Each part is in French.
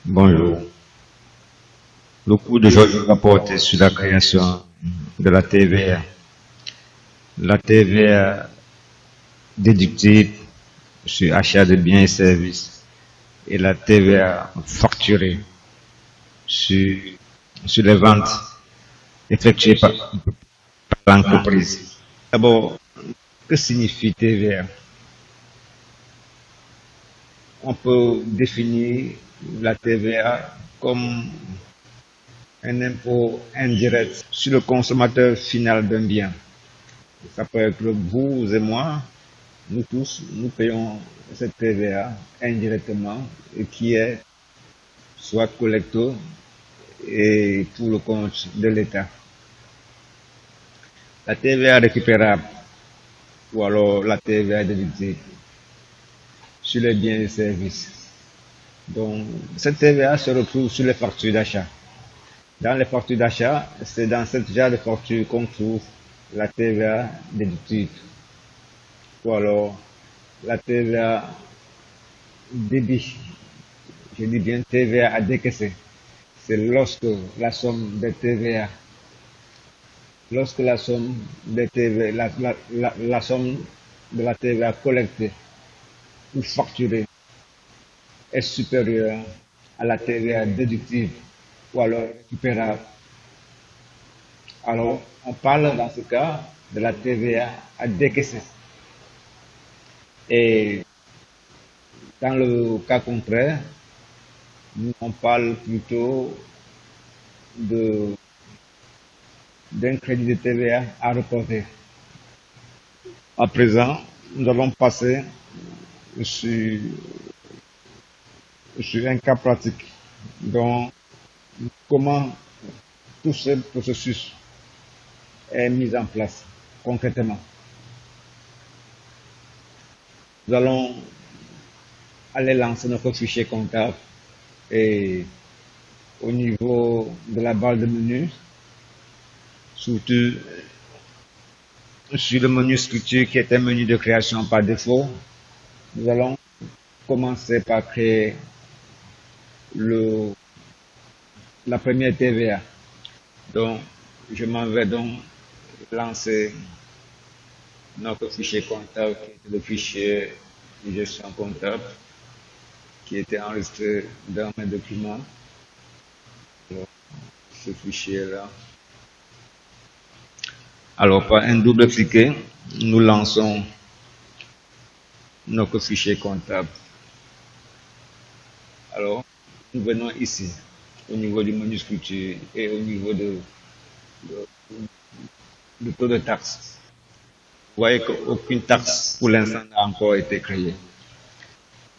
Bonjour. Le cours d'aujourd'hui va porter sur la création de la TVA. La TVA déductible sur achat de biens et services et la TVA facturée sur, sur les ventes effectuées par l'entreprise. D'abord, que signifie TVA? On peut définir la TVA comme un impôt indirect sur le consommateur final d'un bien. Ça peut être vous et moi, nous tous, nous payons cette TVA indirectement et qui est soit collectée et pour le compte de l'État. La TVA récupérable ou alors la TVA déductible sur les biens et services. Donc, cette TVA se retrouve sur les factures d'achat. Dans les factures d'achat, c'est dans ce genre de facture qu'on trouve la TVA déductible ou alors la TVA débit. Je dis bien TVA à décaisser. C'est lorsque la somme des TVA, la somme de la TVA collectée ou facturée est supérieure à la TVA déductible ou alors récupérable. Alors, on parle dans ce cas de la TVA à décaisser. Et dans le cas contraire, on parle plutôt de d'un crédit de TVA à reporter. À présent, nous allons passer sur, sur un cas pratique. Donc, comment tout ce processus est mis en place concrètement. Nous allons aller lancer notre fichier comptable et au niveau de la barre de menu, surtout sur le menu structure qui est un menu de création par défaut, nous allons commencer par créer la première TVA. Donc, je m'en vais donc lancer notre fichier comptable qui est le fichier de gestion comptable qui était enregistré dans mes documents. Alors, ce fichier-là. Alors, par un double cliquet, nous lançons notre fichier comptable. Alors, nous venons ici, au niveau du menu structure et au niveau du taux de taxe. Vous voyez qu'aucune taxe pour l'instant n'a encore été créée.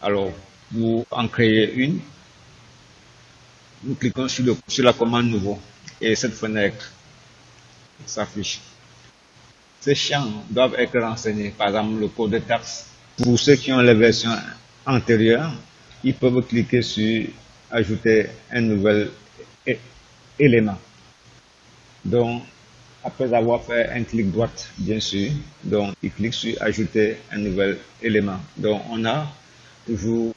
Alors, pour en créer une, nous cliquons sur la commande nouveau et cette fenêtre s'affiche. Ces champs doivent être renseignés, par exemple le code de taxe. Pour ceux qui ont les versions antérieures, ils peuvent cliquer sur ajouter un nouvel élément. Donc, après avoir fait un clic droit, bien sûr, donc il clique sur ajouter un nouvel élément. Donc, on a toujours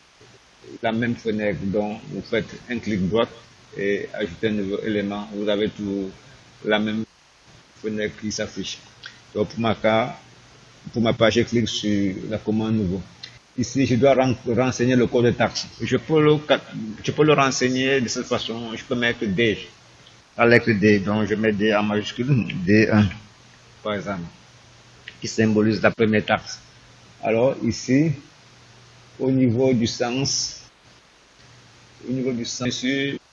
la même fenêtre. Donc, vous faites un clic droit et ajouter un nouveau élément. Vous avez toujours la même fenêtre qui s'affiche. Donc, pour ma part, je clique sur la commande nouveau. Ici, je dois renseigner le code de taxe. Je peux le renseigner de cette façon. Je peux mettre D, la lettre D. Donc, je mets D en majuscule, D1, par exemple, qui symbolise la première taxe. Alors, ici, au niveau du sens,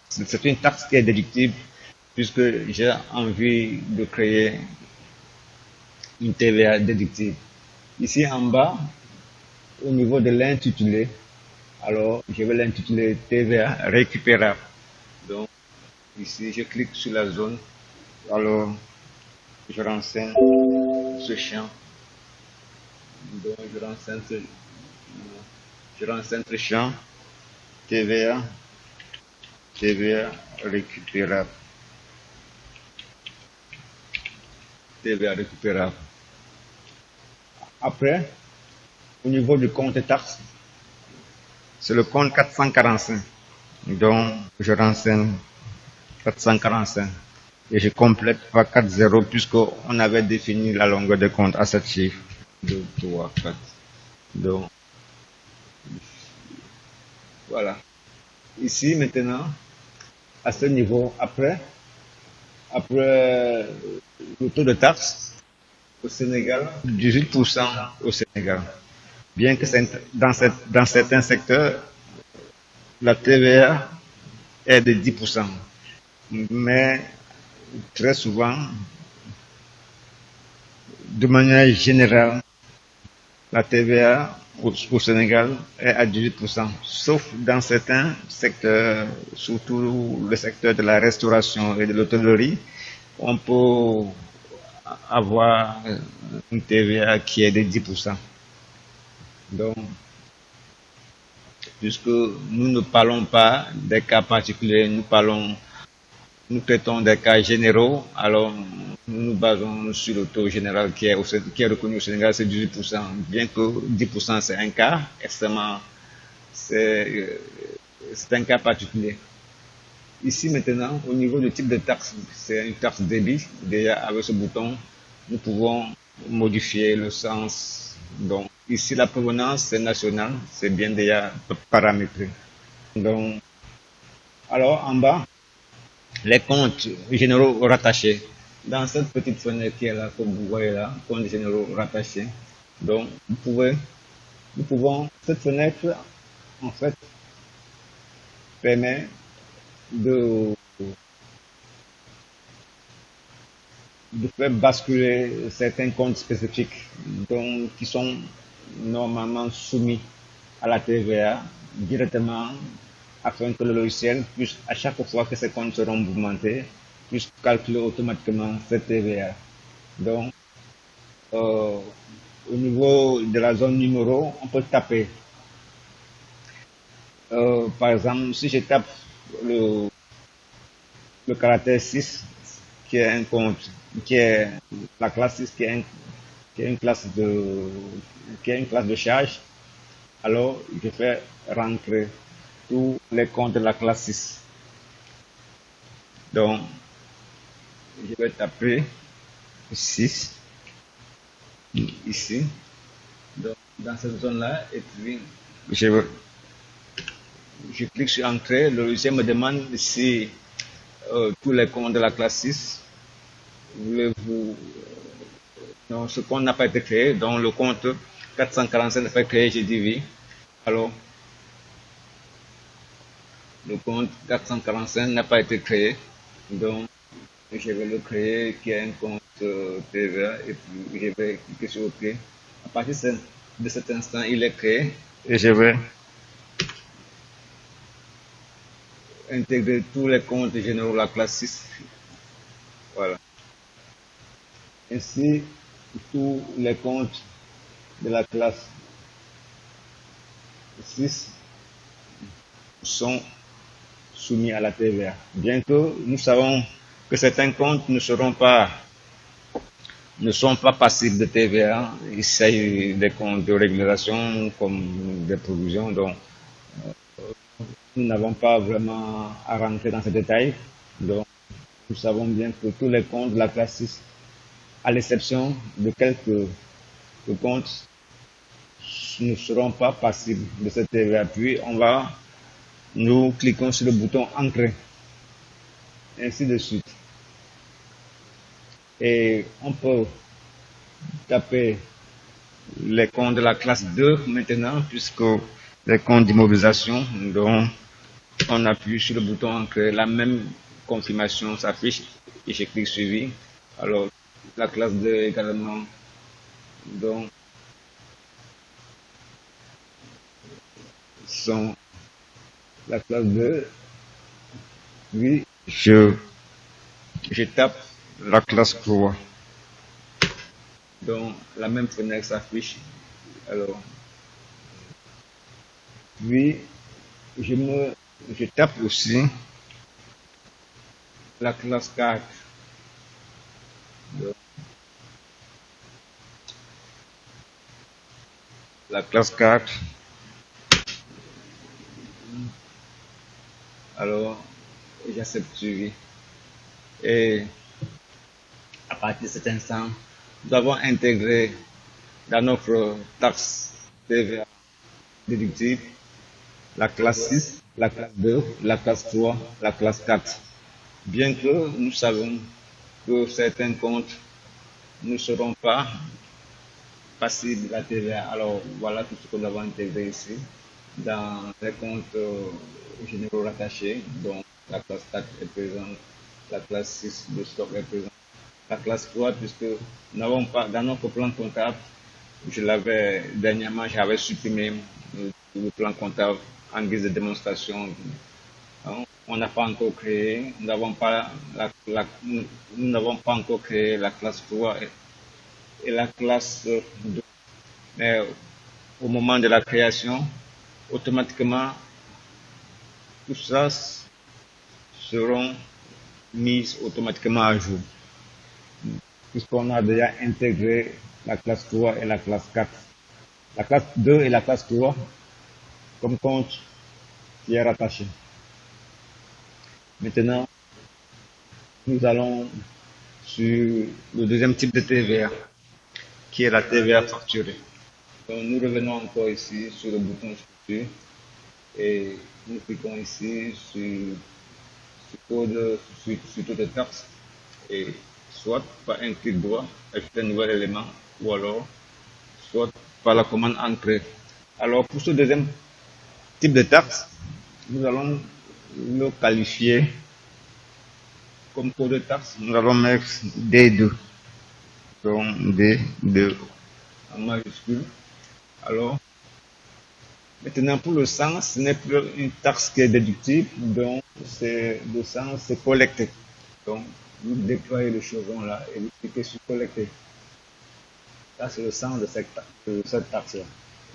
c'est une taxe qui est déductible puisque j'ai envie de créer une TVA déductible. Ici en bas, au niveau de l'intitulé, alors je vais l'intituler TVA récupérable. Donc ici, je clique sur la zone. Alors, je renseigne ce champ. Donc je renseigne ce champ TVA récupérable. TVA récupérable. Après, au niveau du compte taxe, c'est le compte 445. Donc, je renseigne 445 et je complète par 4 zéros puisqu'on avait défini la longueur de compte à 7 chiffres. 2, 3, 4. Donc, voilà. Ici, maintenant, à ce niveau, après le taux de taxe au Sénégal, 18% au Sénégal. Bien que dans certains secteurs, la TVA est de 10%. Mais très souvent, de manière générale, la TVA au Sénégal est à 18%, sauf dans certains secteurs, surtout le secteur de la restauration et de l'hôtellerie, on peut avoir une TVA qui est de 10%. Donc, puisque nous ne parlons pas des cas particuliers, nous traitons des cas généraux, alors nous nous basons sur le taux général qui est reconnu au Sénégal, c'est 18%. Bien que 10% c'est un cas extrêmement, c'est un cas particulier. Ici maintenant, au niveau du type de taxe, c'est une taxe débit. Déjà avec ce bouton, nous pouvons modifier le sens. Donc ici la provenance c'est national, c'est bien déjà paramétré. Donc alors en bas, les comptes généraux rattachés. Dans cette petite fenêtre qui est là, comme vous voyez là, comptes généraux rattachés. Donc, nous pouvons, cette fenêtre, en fait, permet de, de faire basculer certains comptes spécifiques, donc, qui sont normalement soumis à la TVA directement afin que le logiciel puisse, à chaque fois que ces comptes seront mouvementés, puisse calculer automatiquement cette TVA. Donc, euh, au niveau de la zone numéro, on peut taper. Par exemple, si je tape le, le caractère 6, qui est un compte, qui est la classe 6, qui est une classe de, qui est une classe de charge, alors je fais rentrer tous les comptes de la classe 6. Donc, je vais taper 6 ici, donc, dans cette zone-là, et puis je clique sur Entrée, le logiciel me demande si tous les comptes de la classe 6, voulez-vous, non, ce compte n'a pas été créé, donc le compte 445 n'a pas été créé, j'ai dit oui. Alors, le compte 445 n'a pas été créé, donc je vais le créer, qui est un compte TVA, et puis je vais cliquer sur OK. À partir de cet instant, il est créé, et je vais intégrer tous les comptes généraux de la classe 6. Voilà. Ainsi, tous les comptes de la classe 6 sont soumis à la TVA. Bien que nous savons que certains comptes ne sont pas passibles de TVA. Il s'agit des comptes de régulation comme des provisions. Donc, nous n'avons pas vraiment à rentrer dans ces détails. Donc, nous savons bien que tous les comptes de la classe 6, à l'exception de quelques comptes, ne seront pas passibles de cette TVA. Puis, nous cliquons sur le bouton Entrer, ainsi de suite. Et on peut taper les comptes de la classe 2 maintenant, puisque les comptes d'immobilisation, donc on appuie sur le bouton Entrer, la même confirmation s'affiche et je clique Suivi. Alors, la classe 2 également, donc, sont la classe 2. Puis, je tape la classe 3. Donc, la même fenêtre s'affiche. Alors, puis, je tape aussi la classe 4. Donc, la classe 4. Alors, j'accepte suivi. Et à partir de cet instant, nous avons intégré dans notre taxe TVA déductible la classe 6, la classe 2, la classe 3, la classe 4. Bien que nous savons que certains comptes ne seront pas passibles de la TVA. Alors voilà tout ce que nous avons intégré ici dans les comptes généraux rattachés. Donc la classe 4 est présente, la classe 6 de stock est présente, la classe 3 puisque nous n'avons pas dans notre plan comptable, je l'avais dernièrement, j'avais supprimé le plan comptable en guise de démonstration. On n'a pas encore créé, nous n'avons pas nous n'avons pas encore créé la classe 3 et la classe 2. Mais au moment de la création, automatiquement, tout ça seront mis automatiquement à jour, puisqu'on a déjà intégré la classe 3 et la classe 4. La classe 2 et la classe 3 comme compte qui est rattaché. Maintenant, nous allons sur le deuxième type de TVA, qui est la TVA facturée. Donc, nous revenons encore ici sur le bouton structure et nous cliquons ici sur code, sur toutes les taxes et soit par un clic droit, ajouter un nouvel élément ou alors soit par la commande entrée. Alors pour ce deuxième type de taxe, nous allons le qualifier comme code de taxe. Nous allons mettre D2. Donc D2 en majuscule. Alors, maintenant pour le sang, ce n'est plus une taxe qui est déductible, donc le sang c'est collecté. Donc, vous déployez le chevron là et vous cliquez sur collecter. Ça c'est le sang de cette taxe-là.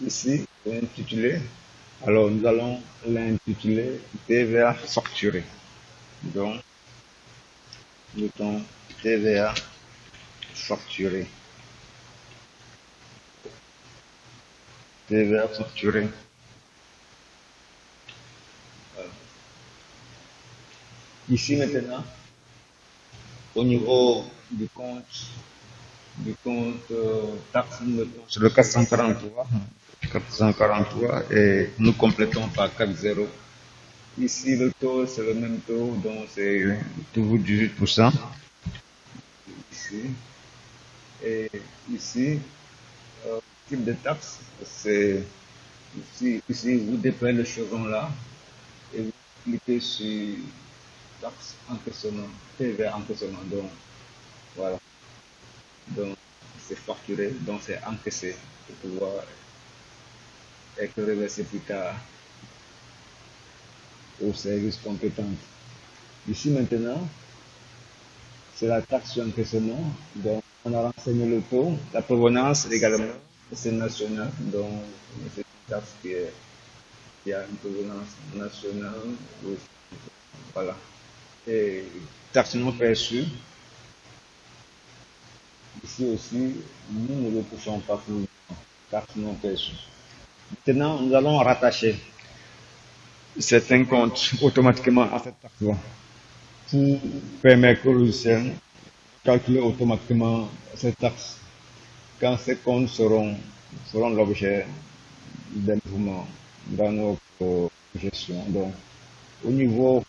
Ici, l'intitulé. Alors, nous allons l'intituler TVA facturé. Donc, mettons TVA facturé. TVA facturé. Ici maintenant, au niveau du compte taxe, sur le 443 et nous complétons par 4,0. Ici, le taux, c'est le même taux, donc c'est toujours 18%. Ici, et ici, type de taxe, c'est ici, vous déployez le chevron là et vous cliquez sur taxe encaissement, TVA encaissement. Donc, voilà. Donc, c'est facturé, donc c'est encaissé pour pouvoir être reversé plus tard au service compétent. Ici maintenant, c'est la taxe sur encaissement. Donc, on a renseigné le taux, la provenance également, c'est national. Donc, c'est une taxe qui a une provenance nationale. Voilà. Et taxe non perçue. Ici aussi, nous ne le touchons pas pour taxe non perçue. Maintenant, nous allons rattacher certains comptes automatiquement à cette taxe-là pour permettre au logiciel de calculer automatiquement ces taxes quand ces comptes seront l'objet d'un mouvement dans notre gestion. Donc, au niveau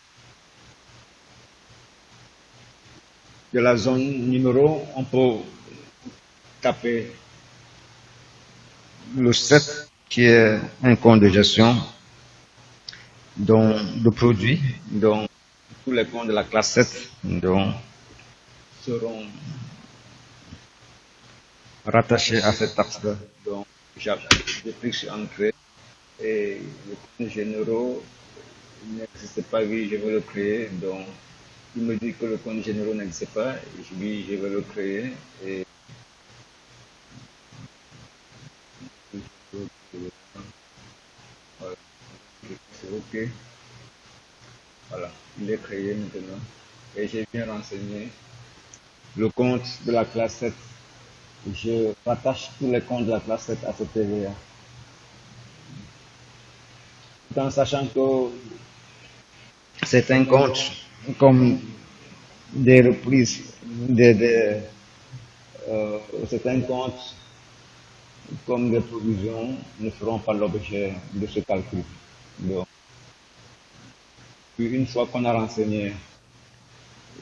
de la zone numéro, on peut taper le 7 qui est un compte de gestion de produits, dont tous les comptes de la classe 7 seront rattachés à cette taxe-là. Donc, je clique sur Entrée et les comptes généraux n'existe pas, oui, je vais le créer. Donc, il me dit que le compte généraux n'existe pas, je dis je vais le créer et voilà, c'est OK. Voilà, il est créé maintenant. Et j'ai bien renseigné le compte de la classe 7. Je rattache tous les comptes de la classe 7 à ce TVA. Tout en sachant que certains comptes, comme des reprises, certains comptes, comme des provisions, ne feront pas l'objet de ce calcul. Donc, une fois qu'on a renseigné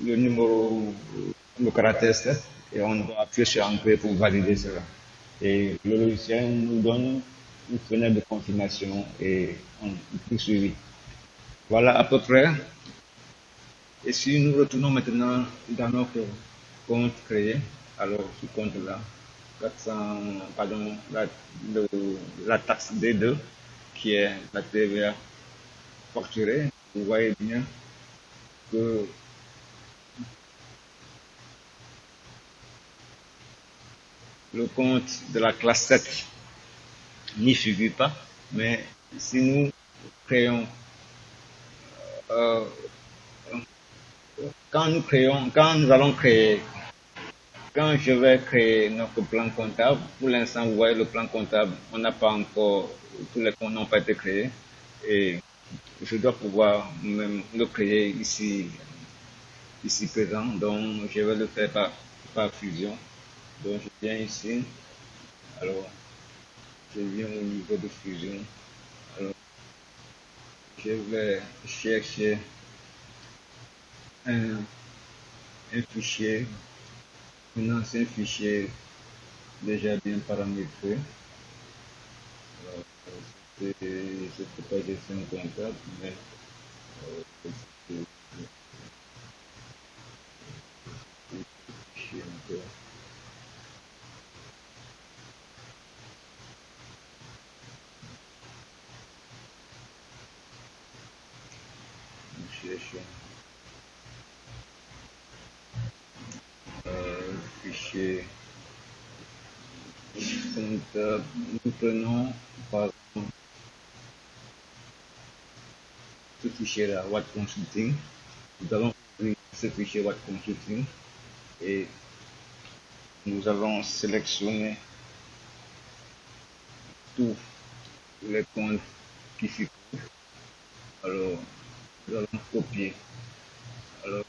le numéro, le caractère 7, et on doit appuyer sur Entrée pour valider cela. Et le logiciel nous donne une fenêtre de confirmation et on poursuit. Voilà à peu près. Et si nous retournons maintenant dans notre compte créé, alors ce compte-là, 400, pardon, la taxe D2, qui est la TVA facturée, vous voyez bien que le compte de la classe 7 n'y figure pas, mais si nous créons, euh, quand nous allons créer, quand je vais créer notre plan comptable, pour l'instant, vous voyez le plan comptable, on n'a pas encore, tous les comptes n'ont pas été créés, et je dois pouvoir même le créer ici présent, donc je vais le faire par fusion. Donc je viens ici, alors je viens au niveau de fusion, alors je vais chercher un, un fichier, un ancien fichier déjà bien paramétré. Alors, je ne peux pas gestion comptable, mais c'est fichier encore. Nous cherchons fichier comptable. Nous prenons par exemple ce fichier-là, Watt Consulting. Nous allons ouvrir ce fichier Watt Consulting et nous allons sélectionner tous les comptes qui figurent. Alors, nous allons copier. Alors,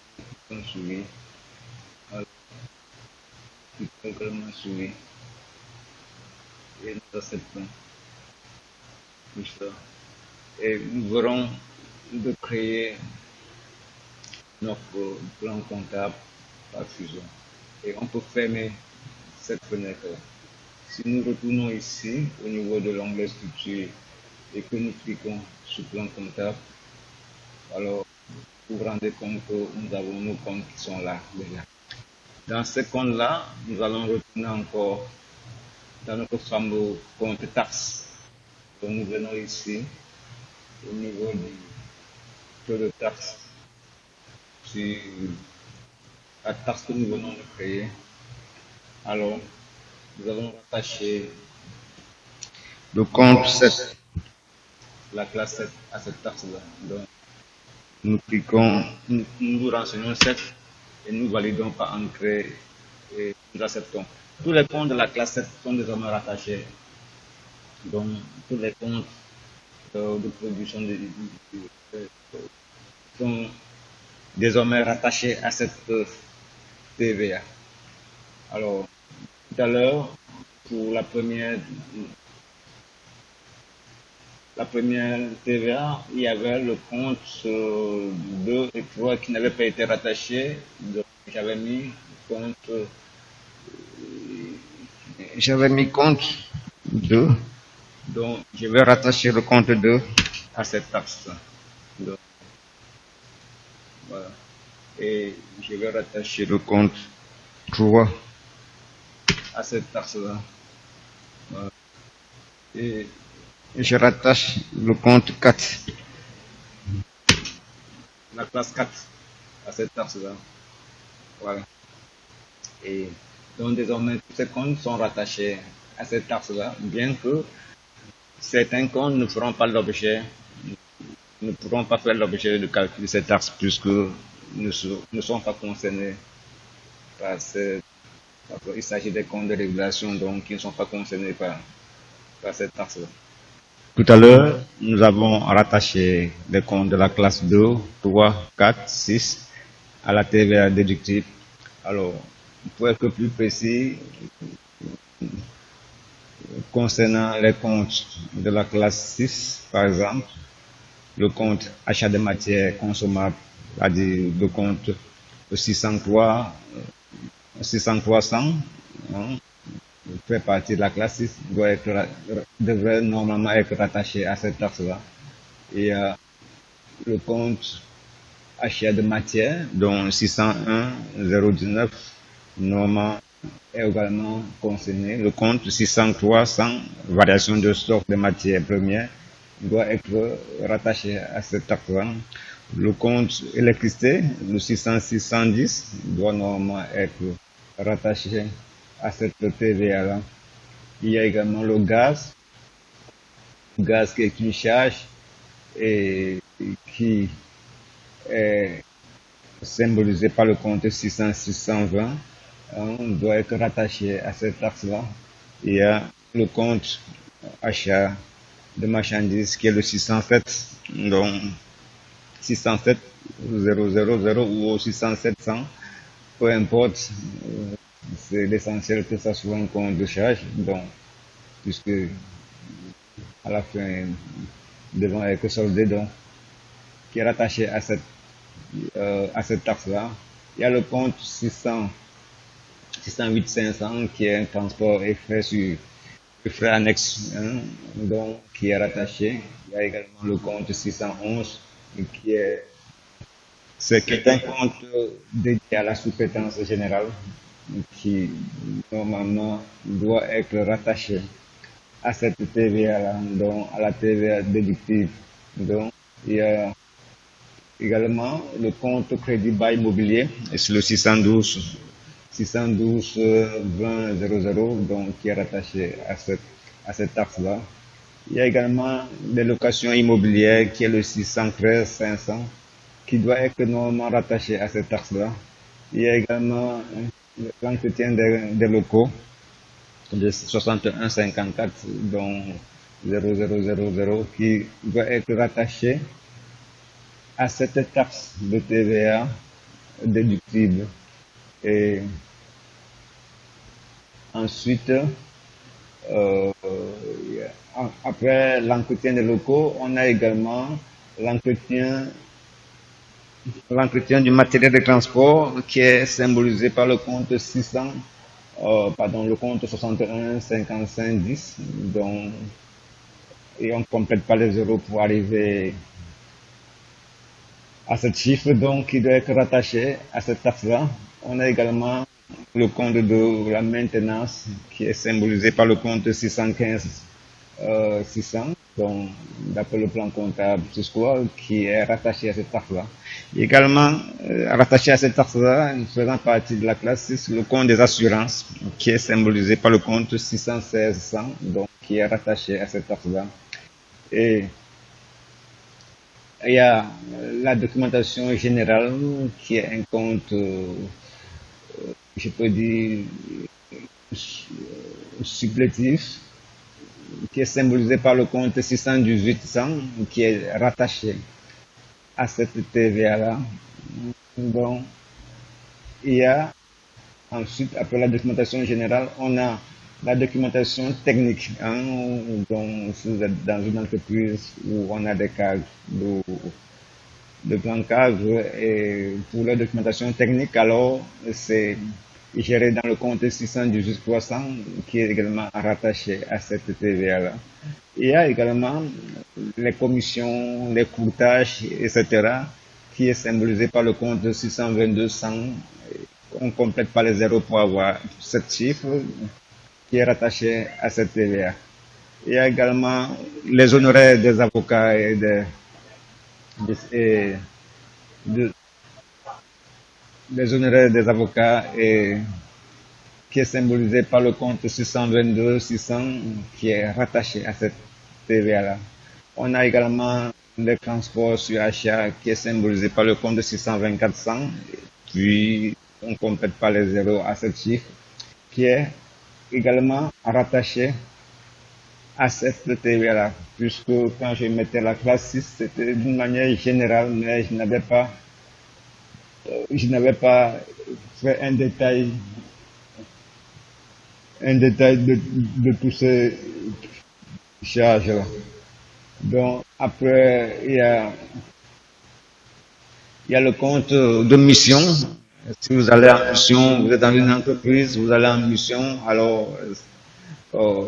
on souris. Alors, cliquons également souris. Et nous acceptons tout ça. Et nous verrons de créer notre plan comptable par fusion. Et on peut fermer cette fenêtre. Si nous retournons ici, au niveau de l'onglet structure, et que nous cliquons sur plan comptable, alors vous vous rendez compte que nous avons nos comptes qui sont là déjà. Dans ce compte-là, nous allons retourner encore dans notre fameux compte taxe. Donc nous venons ici, au niveau du taux de taxe, sur la taxe que nous venons de créer. Alors, nous allons rattacher le compte 7, la classe 7 à cette taxe-là. Donc, nous cliquons, nous renseignons 7 et nous validons par entrée et nous acceptons. Tous les comptes de la classe 7 sont désormais rattachés. Donc, tous les comptes de production sont désormais rattachés à cette TVA. Alors, tout à l'heure, pour la première TVA, il y avait le compte 2 et 3 qui n'avaient pas été rattachés. Donc, j'avais mis compte 2. Donc, je vais rattacher le compte 2 à cette taxe. Donc, voilà. Et je vais rattacher le compte 3 à cette taxe-là. Voilà. Et je rattache le compte 4, la classe 4, à cette taxe-là. Voilà. Et donc désormais, tous ces comptes sont rattachés à cette taxe-là, bien que certains comptes ne feront pas l'objet, ne pourront pas faire l'objet de calcul de cette taxe puisque ne sont pas concernés par cette. Il s'agit des comptes de régulation donc qui ne sont pas concernés par cette taxe-là. Tout à l'heure, nous avons rattaché les comptes de la classe 2, 3, 4, 6 à la TVA déductible. Alors, pour être plus précis, concernant les comptes de la classe 6, par exemple, le compte achat de matières consommables, c'est-à-dire le compte 603, 600, hein, fait partie de la classe 6, devrait normalement être rattaché à cette taxe-là. Et le compte achat de matière, dont 601 019, normalement est également concerné. Le compte 603 100, variation de stock de matières premières, doit être rattaché à cette taxe-là. Le compte électricité, le 606-110, doit normalement être rattaché à cette TVA-là. Il y a également le gaz qui est une charge et qui est symbolisé par le compte 600-620, doit être rattaché à cette taxe-là. Il y a le compte achat de marchandises qui est le 607, donc 607 000 ou 607 100, peu importe, c'est l'essentiel que ça soit un compte de charge, donc, puisque à la fin, devant être soldé, donc, qui est rattaché à cette taxe-là. Il y a le compte 608 500 qui est un transport et frais sur frais annexes, donc, qui est rattaché. Il y a également le compte 611 qui est un compte dédié à la sous-traitance générale qui normalement doit être rattaché à cette TVA-là, donc à la TVA déductive. Donc, il y a également le compte crédit bail immobilier, et c'est le 612 20 00, donc qui est rattaché à cette taxe-là. Il y a également des locations immobilières qui est le 613 500 qui doit être normalement rattaché à cette taxe-là. Il y a également l'entretien des locaux de 61 54 donc 0000 qui doit être rattaché à cette taxe de TVA déductible. Et ensuite, après l'entretien des locaux, on a également l'entretien du matériel de transport qui est symbolisé par le compte 600, le compte 61 55 10. Donc, et on ne complète pas les euros pour arriver à ce chiffre, donc qui doit être rattaché à cette taxe-là. On a également le compte de la maintenance qui est symbolisé par le compte 615 600, donc d'après le plan comptable fiscal qui est rattaché à cette taxe-là. Également rattaché à cette taxe-là, faisant partie de la classe 6, le compte des assurances qui est symbolisé par le compte 616 100, donc qui est rattaché à cette taxe-là. Et il y a la documentation générale qui est un compte, je peux dire, supplétif, qui est symbolisé par le compte 618 100, qui est rattaché à cette TVA-là. Donc, il y a ensuite, après la documentation générale, on a la documentation technique. Donc, si vous êtes dans une entreprise où on a des cadres de grands cadres, et pour la documentation technique, alors c'est géré dans le compte 618 300 qui est également rattaché à cette TVA-là. Il y a également les commissions, les courtages, etc., qui est symbolisé par le compte 622 100. On ne complète pas les zéros pour avoir ce chiffre qui est rattaché à cette TVA. Il y a également les honoraires des avocats et les honoraires des avocats qui est symbolisé par le compte 622 600 qui est rattaché à cette TVA-là. On a également les transports sur achat qui est symbolisé par le compte 624 100, puis on ne complète pas les zéros à ce chiffre, qui est également rattaché à cette TVA-là, puisque quand je mettais la classe 6, c'était d'une manière générale, mais je n'avais pas fait un détail de tous ces charges-là. Donc, après, il y a le compte de mission. Si vous allez en mission, vous êtes dans une entreprise, vous allez en mission, alors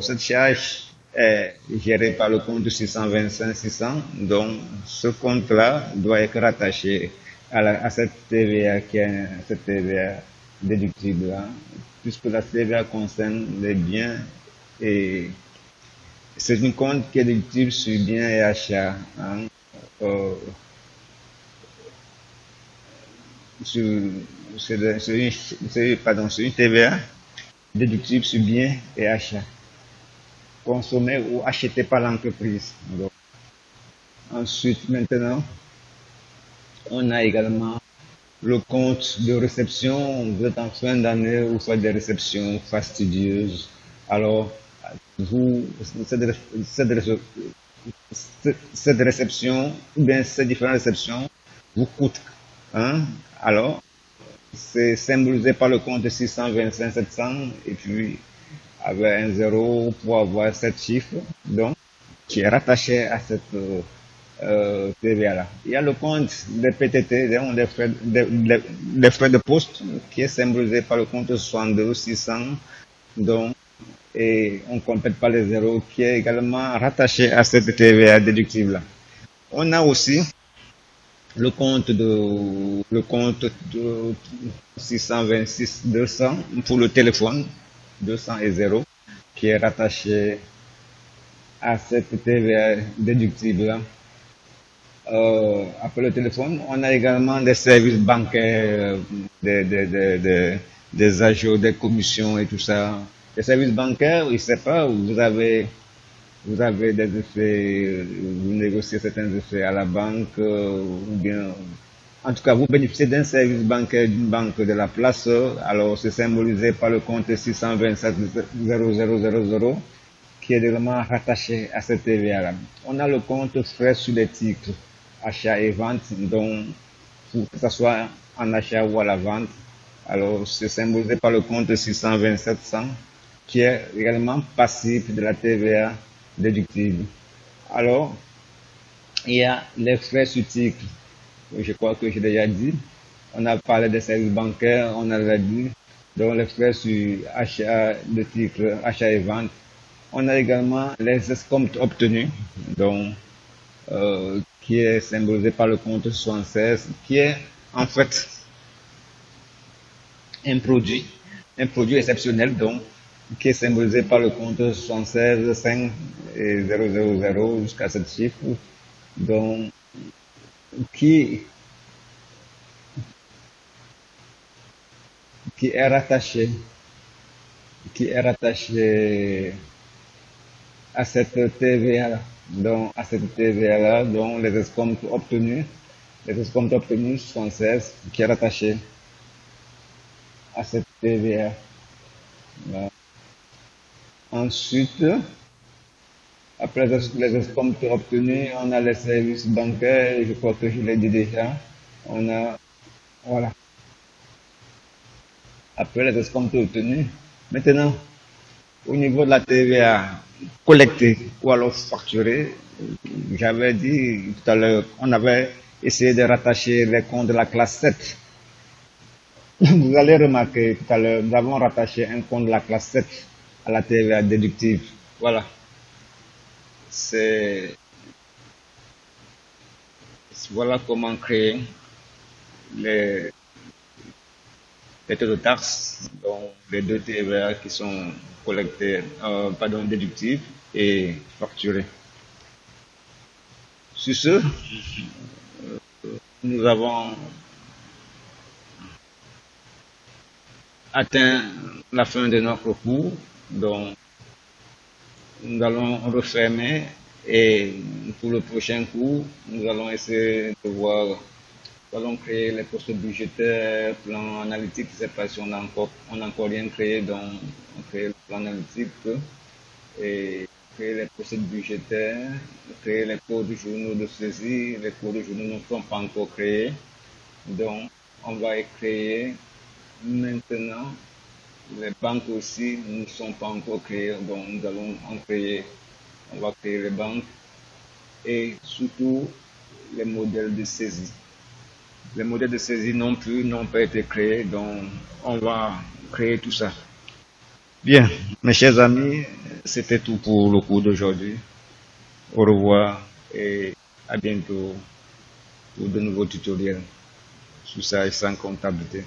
cette charge est gérée par le compte 625-600. Donc, ce compte-là doit être rattaché à cette TVA qui est cette TVA déductible là, puisque la TVA concerne les biens et c'est une compte qui est déductible sur biens et achats. Hein. Euh, sur, sur une TVA déductible sur biens et achats consommés ou achetés par l'entreprise. Donc, ensuite, maintenant, on a également le compte de réception. Vous êtes en fin d'année, vous faites des réceptions fastidieuses. Alors, vous, cette, cette, cette réception, ou bien ces différentes réceptions, vous coûtent. Hein? Alors, c'est symbolisé par le compte 625-700 et puis avec un zéro pour avoir 7 chiffres, donc qui est rattaché à cette TVA-là. Il y a le compte des PTT, donc des frais de poste, qui est symbolisé par le compte 62-600, donc et on ne complète pas les zéros, qui est également rattaché à cette TVA déductible-là. On a aussi le compte de 626 200 pour le téléphone, 200 et 0, qui est rattaché à cette TVA déductible. Après le téléphone, on a également des services bancaires, des ajouts, des commissions et tout ça. Les services bancaires, je ne sais pas, vous avez des effets, vous négociez certains effets à la banque, ou bien, en tout cas, vous bénéficiez d'un service bancaire d'une banque de la place, alors c'est symbolisé par le compte 627 0000, qui est vraiment rattaché à cette TVA-là. On a le compte frais sur les titres, achat et vente, donc, que ce soit en achat ou à la vente, alors c'est symbolisé par le compte 627 100, qui est également passif de la TVA déductible. Alors, il y a les frais sur titre. Je crois que j'ai déjà dit. On a parlé des services bancaires, on avait dit. Donc, les frais sur achat de titres, achat et vente. On a également les escomptes obtenus, donc, qui est symbolisé par le compte 76, qui est en fait un produit exceptionnel, donc, qui est symbolisé par le compte 76, 5 et 000 jusqu'à 7 chiffres, donc, qui, qui est rattaché, qui est rattaché à cette TVA-là, donc, à cette TVA-là, donc, les escomptes obtenus 76, qui est rattaché à cette TVA. Là. Ensuite, après les escomptes obtenus, on a les services bancaires, je crois que je l'ai dit déjà. On a, voilà, après les escomptes obtenus. Maintenant, au niveau de la TVA collectée ou alors facturée, j'avais dit tout à l'heure, on avait essayé de rattacher les comptes de la classe 7. Vous allez remarquer tout à l'heure, nous avons rattaché un compte de la classe 7 à la TVA déductive. Voilà. C'est, voilà comment créer les, les taux de taxes, donc les deux TVA qui sont collectés, pardon, déductifs et facturés. Sur ce, nous avons atteint la fin de notre cours, donc nous allons refermer et pour le prochain cours, nous allons essayer de voir, nous allons créer les postes budgétaires, plan analytique, je ne sais pas si on a encore rien créé, donc on crée le plan analytique et créer les procédures budgétaires, créer les codes de journaux de saisie. Les codes de journaux ne sont pas encore créés. Donc, on va les créer maintenant. Les banques aussi ne sont pas encore créées. Donc, nous allons en créer. On va créer les banques et surtout les modèles de saisie. Les modèles de saisie non plus n'ont pas été créés. Donc, on va créer tout ça. Bien, mes chers amis, c'était tout pour le cours d'aujourd'hui. Au revoir et à bientôt pour de nouveaux tutoriels sur ça et sans comptabilité.